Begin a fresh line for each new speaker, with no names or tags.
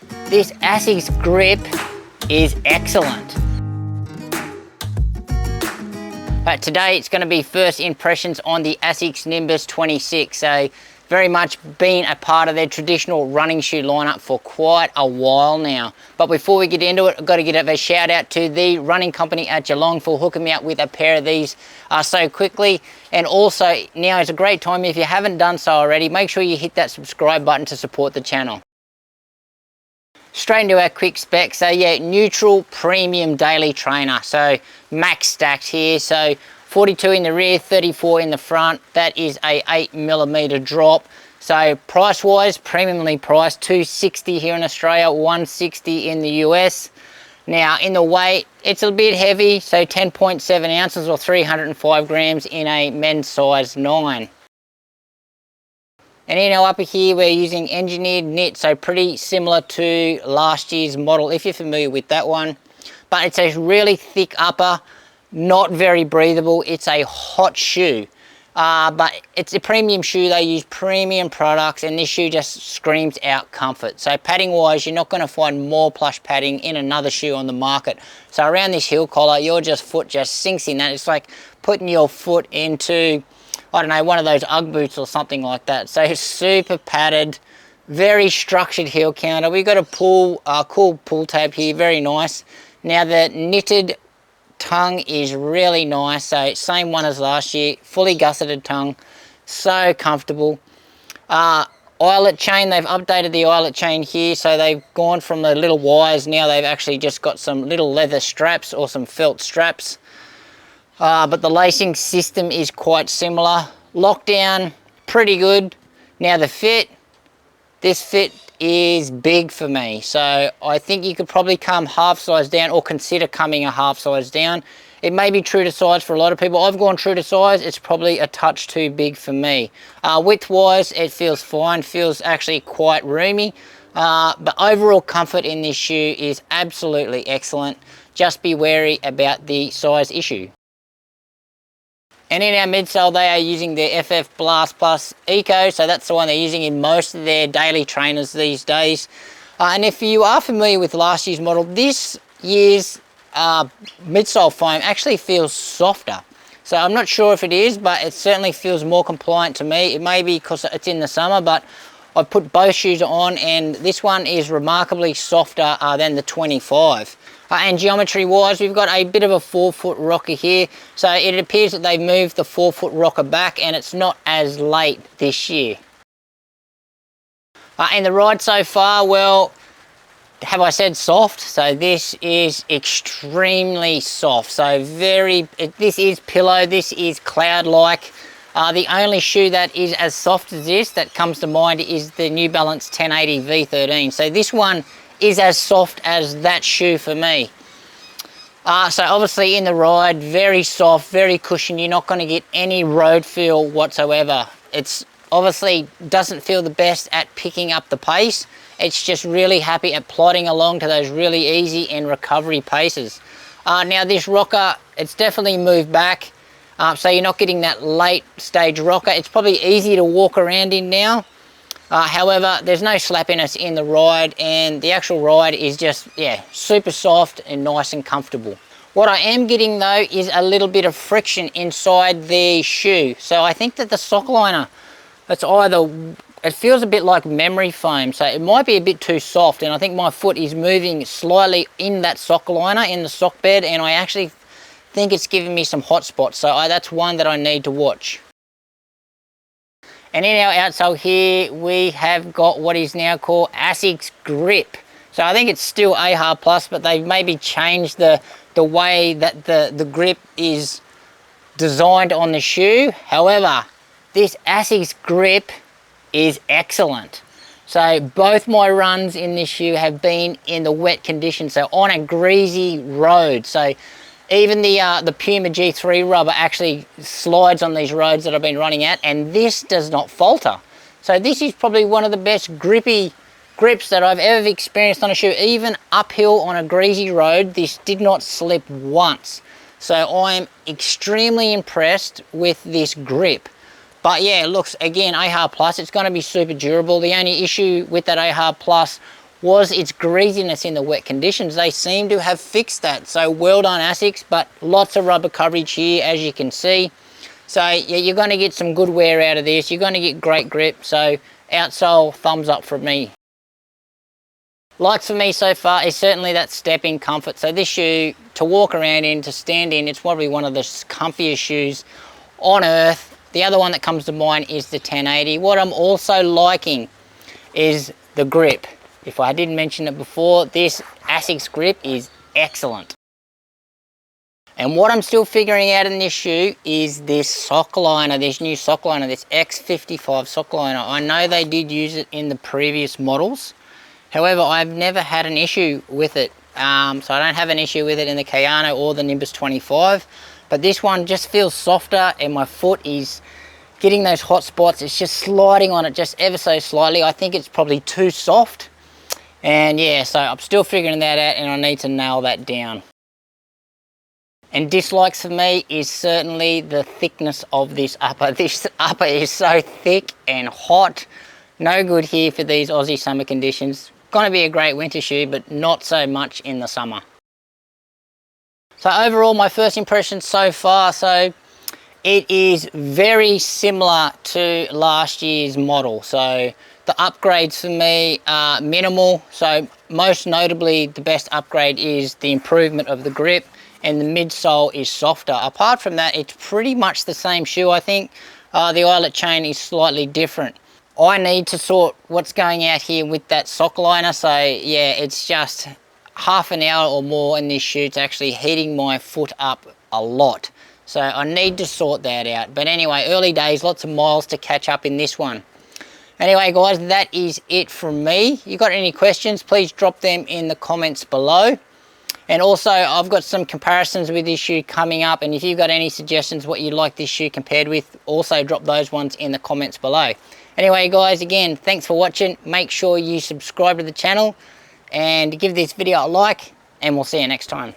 This ASICS grip is excellent. But today it's going to be first impressions on the ASICS Nimbus 26. So very much been a part of their traditional running shoe lineup for quite a while now. But before we get into it, I've got to give a shout out to the Running Company at Geelong for hooking me up with a pair of these so quickly. And also now is a great time, if you haven't done so already, make sure you hit that subscribe button to support the channel. Straight into our quick specs. So yeah, neutral premium daily trainer. So max stacked here. So 42 in the rear, 34 in the front. That is a 8mm drop. So price wise, premiumly priced, $260 here in Australia, $160 in the US. Now in the weight, it's a bit heavy. So 10.7 ounces or 305 grams in a men's size 9. And in our upper here, we're using engineered knit, so pretty similar to last year's model, if you're familiar with that one. But it's a really thick upper, not very breathable. It's a hot shoe, but it's a premium shoe. They use premium products, and this shoe just screams out comfort. So padding wise, you're not going to find more plush padding in another shoe on the market. So around this heel collar, your foot just sinks in that. It's like putting your foot into, I don't know, one of those Ugg boots or something like that. So it's super padded, very structured heel counter. We've got a cool pull tab here, very nice. Now the knitted tongue is really nice. So same one as last year, fully gusseted tongue, so comfortable. Eyelet chain, they've updated the eyelet chain here. So they've gone from the little wires, now they've actually just got some little leather straps or some felt straps. But the lacing system is quite similar. Lockdown, pretty good. Now the fit, this fit is big for me. So I think you could probably come half size down or consider coming a half size down. It may be true to size for a lot of people. I've gone true to size. It's probably a touch too big for me. Width wise, it feels fine, feels actually quite roomy. But overall comfort in this shoe is absolutely excellent. Just be wary about the size issue. And in our midsole, they are using their FF Blast Plus Eco, so that's the one they're using in most of their daily trainers these days. And if you are familiar with last year's model, this year's midsole foam actually feels softer. So I'm not sure if it is, but it certainly feels more compliant to me. It may be because it's in the summer, but I've put both shoes on, and this one is remarkably softer than the 25. And geometry wise, we've got a bit of a 4-foot rocker here. So it appears that they've moved the 4-foot rocker back, and it's not as late this year. And the ride so far, well, have I said soft? So this is extremely soft. So this is pillow, this is cloud-like. The only shoe that is as soft as this that comes to mind is the New Balance 1080 V13. So this one is as soft as that shoe for me. So obviously in the ride, very soft, very cushioned. You're not going to get any road feel whatsoever. It's obviously doesn't feel the best at picking up the pace. It's just really happy at plodding along to those really easy and recovery paces. Now this rocker, it's definitely moved back. So you're not getting that late stage rocker. It's probably easy to walk around in now. However, there's no slappiness in the ride, and the actual ride is just, yeah, super soft and nice and comfortable. What I am getting though is a little bit of friction inside the shoe. So I think that the sock liner, it feels a bit like memory foam, so it might be a bit too soft, and I think my foot is moving slightly in that sock liner, in the sock bed, and I actually think it's giving me some hot spots. So that's one that I need to watch. And in our outsole here, we have got what is now called ASICS Grip. So I think it's still AHA Plus, but they've maybe changed the way that the grip is designed on the shoe. However, this ASICS Grip is excellent. So both my runs in this shoe have been in the wet conditions, so on a greasy road. So even the Puma G3 rubber actually slides on these roads that I've been running at, and this does not falter. So this is probably one of the best grippy grips that I've ever experienced on a shoe. Even uphill on a greasy road, this did not slip once. So I'm extremely impressed with this grip. But yeah, it looks, again, AHA Plus, it's going to be super durable. The only issue with that AHA Plus was its greasiness in the wet conditions. They seem to have fixed that. So well done, ASICS, but lots of rubber coverage here, as you can see. So yeah, you're going to get some good wear out of this. You're going to get great grip. So outsole, thumbs up from me. Likes for me so far is certainly that step in comfort. So this shoe, to walk around in, to stand in, it's probably one of the comfiest shoes on earth. The other one that comes to mind is the 1080. What I'm also liking is the grip. If I didn't mention it before, this ASICS grip is excellent. And what I'm still figuring out in this shoe is this sock liner, this new sock liner, this X55 sock liner. I know they did use it in the previous models. However, I've never had an issue with it. So I don't have an issue with it in the Kayano or the Nimbus 25. But this one just feels softer, and my foot is getting those hot spots. It's just sliding on it just ever so slightly. I think it's probably too soft. And yeah, so I'm still figuring that out, and I need to nail that down. And dislikes for me is certainly the thickness of this upper. This upper is so thick and hot. No good here for these Aussie summer conditions. Going to be a great winter shoe, but not so much in the summer. So overall, my first impression so far, so it is very similar to last year's model. So the upgrades for me are minimal. So most notably, the best upgrade is the improvement of the grip, and the midsole is softer. Apart from that, it's pretty much the same shoe, I think. The eyelet chain is slightly different. I need to sort what's going out here with that sock liner. So yeah, it's just half an hour or more in this shoe. It's actually heating my foot up a lot. So I need to sort that out. But anyway, early days, lots of miles to catch up in this one. Anyway, guys, that is it from me. You got any questions, please drop them in the comments below. And also, I've got some comparisons with this shoe coming up, and if you've got any suggestions what you'd like this shoe compared with, also drop those ones in the comments below. Anyway, guys, again, thanks for watching. Make sure you subscribe to the channel and give this video a like, and we'll see you next time.